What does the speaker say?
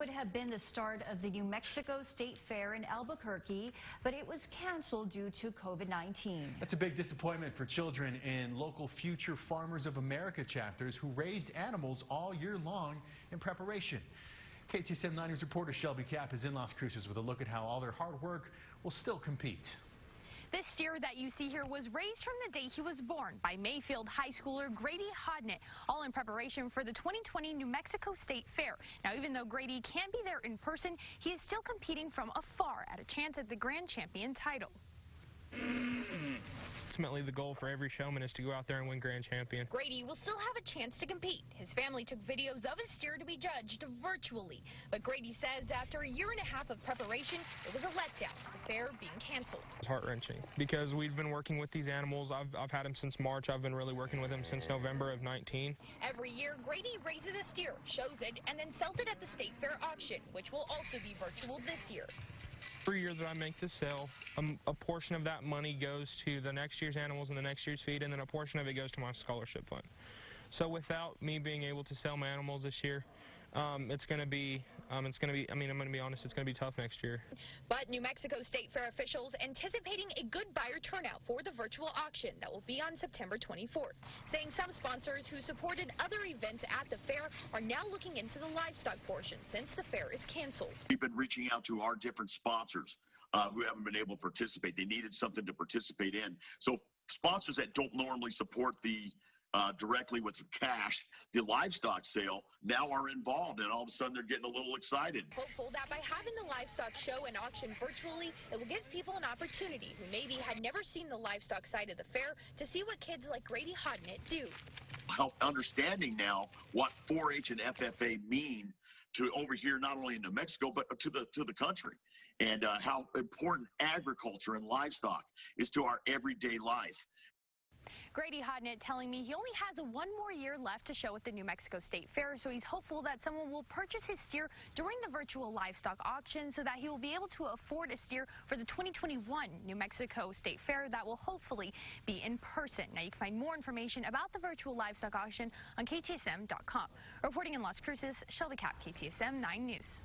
Would have been the start of the New Mexico State Fair in Albuquerque, but it was canceled due to COVID-19. That's a big disappointment for children in local Future Farmers of America chapters who raised animals all year long in preparation. KTSM 9 News reporter Shelby Kapp is in Las Cruces with a look at how all their hard work will still compete. This steer that you see here was raised from the day he was born by Mayfield high schooler Grady Hodnett, all in preparation for the 2020 New Mexico State Fair. Now, even though Grady can't be there in person, he is still competing from afar at a chance at the grand champion title. Ultimately, the goal for every showman is to go out there and win grand champion. Grady will still have a chance to compete. His family took videos of his steer to be judged virtually. But Grady says after a year and a half of preparation, it was a letdown, the fair being canceled. It's heart-wrenching because we've been working with these animals. I've had them since March. I've been really working with them since November of 19. Every year, Grady raises a steer, shows it, and then sells it at the State Fair auction, which will also be virtual this year. Every year that I make the sale, a portion of that money goes to the next year's animals and the next year's feed, and then a portion of it goes to my scholarship fund. So without me being able to sell my animals this year, I'm going to be honest, it's going to be tough next year. But New Mexico State Fair officials anticipating a good buyer turnout for the virtual auction that will be on September 24th, saying some sponsors who supported other events at the fair are now looking into the livestock portion since the fair is canceled. We've been reaching out to our different sponsors who haven't been able to participate. They needed something to participate in. So sponsors that don't normally support the directly with cash, the livestock sale, now are involved, and all of a sudden they're getting a little excited. Hopeful that by having the livestock show and auction virtually, it will give people an opportunity who maybe had never seen the livestock side of the fair to see what kids like Grady Hodnett do. Understanding now what 4-H and FFA mean to over here, not only in New Mexico, but to the country, and how important agriculture and livestock is to our everyday life. Grady Hodnett telling me he only has one more year left to show at the New Mexico State Fair, so he's hopeful that someone will purchase his steer during the virtual livestock auction so that he will be able to afford a steer for the 2021 New Mexico State Fair that will hopefully be in person. Now, you can find more information about the virtual livestock auction on KTSM.com. Reporting in Las Cruces, Shelby Kapp, KTSM 9 News.